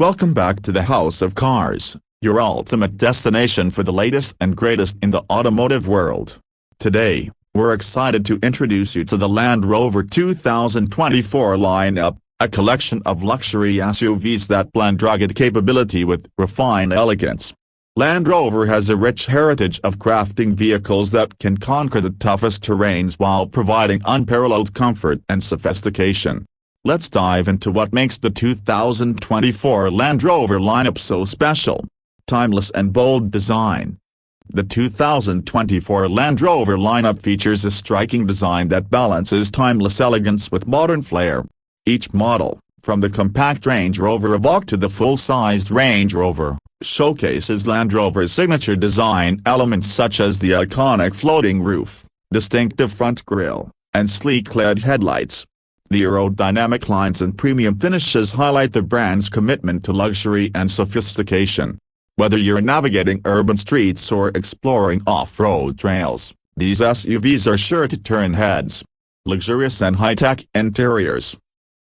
Welcome back to the House of Cars, your ultimate destination for the latest and greatest in the automotive world. Today, we're excited to introduce you to the Land Rover 2024 lineup, a collection of luxury SUVs that blend rugged capability with refined elegance. Land Rover has a rich heritage of crafting vehicles that can conquer the toughest terrains while providing unparalleled comfort and sophistication. Let's dive into what makes the 2024 Land Rover lineup so special. Timeless and bold design. The 2024 Land Rover lineup features a striking design that balances timeless elegance with modern flair. Each model, from the compact Range Rover Evoque to the full-sized Range Rover, showcases Land Rover's signature design elements such as the iconic floating roof, distinctive front grille, and sleek LED headlights. The aerodynamic lines and premium finishes highlight the brand's commitment to luxury and sophistication. Whether you're navigating urban streets or exploring off-road trails, these SUVs are sure to turn heads. Luxurious and high-tech interiors.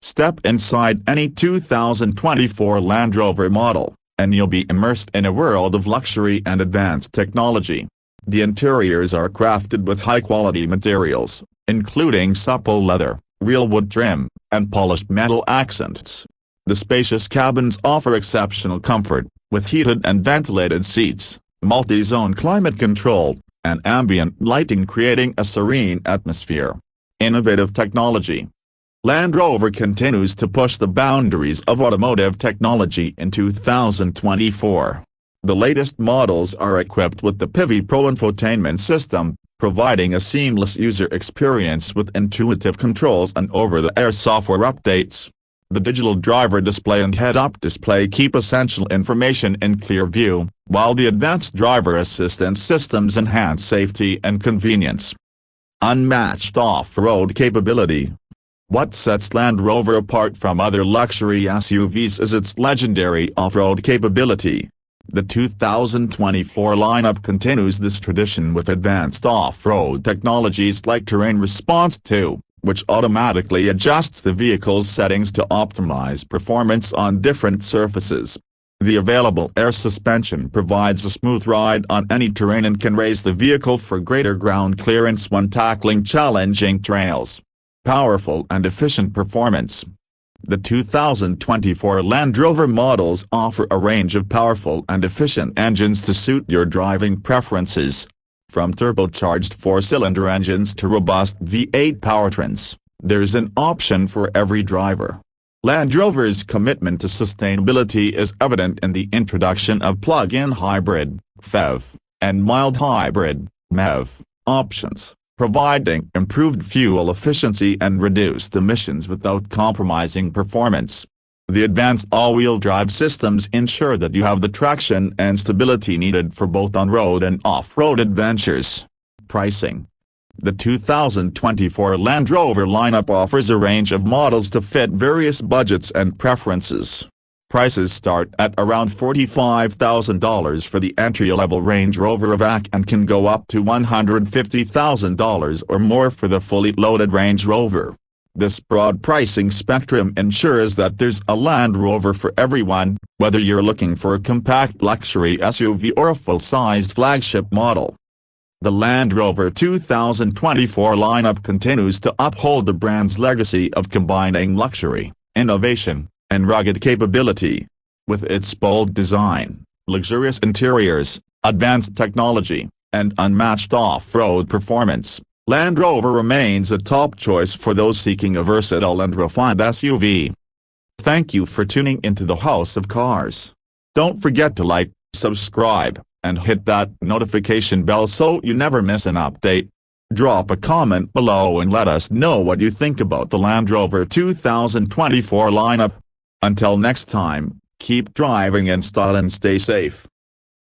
Step inside any 2024 Land Rover model, and you'll be immersed in a world of luxury and advanced technology. The interiors are crafted with high-quality materials, including supple leather, real wood trim, and polished metal accents. The spacious cabins offer exceptional comfort, with heated and ventilated seats, multi-zone climate control, and ambient lighting creating a serene atmosphere. Innovative technology. Land Rover continues to push the boundaries of automotive technology in 2024. The latest models are equipped with the Pivi Pro infotainment system, providing a seamless user experience with intuitive controls and over-the-air software updates. The digital driver display and head-up display keep essential information in clear view, while the advanced driver assistance systems enhance safety and convenience. Unmatched off-road capability. What sets Land Rover apart from other luxury SUVs is its legendary off-road capability. The 2024 lineup continues this tradition with advanced off-road technologies like Terrain Response 2, which automatically adjusts the vehicle's settings to optimize performance on different surfaces. The available air suspension provides a smooth ride on any terrain and can raise the vehicle for greater ground clearance when tackling challenging trails. Powerful and efficient performance. The 2024 Land Rover models offer a range of powerful and efficient engines to suit your driving preferences. From turbocharged four-cylinder engines to robust V8 powertrains, there's an option for every driver. Land Rover's commitment to sustainability is evident in the introduction of plug-in hybrid (PHEV) and mild hybrid (MEV) options, providing improved fuel efficiency and reduced emissions without compromising performance. The advanced all-wheel drive systems ensure that you have the traction and stability needed for both on-road and off-road adventures. Pricing. The 2024 Land Rover lineup offers a range of models to fit various budgets and preferences. Prices start at around $45,000 for the entry-level Range Rover Evoque and can go up to $150,000 or more for the fully loaded Range Rover. This broad pricing spectrum ensures that there's a Land Rover for everyone, whether you're looking for a compact luxury SUV or a full-sized flagship model. The Land Rover 2024 lineup continues to uphold the brand's legacy of combining luxury, innovation, and rugged capability. With its bold design, luxurious interiors, advanced technology, and unmatched off-road performance, Land Rover remains a top choice for those seeking a versatile and refined SUV. Thank you for tuning into the House of Cars. Don't forget to like, subscribe, and hit that notification bell so you never miss an update. Drop a comment below and let us know what you think about the Land Rover 2024 lineup. Until next time, keep driving in style and stay safe.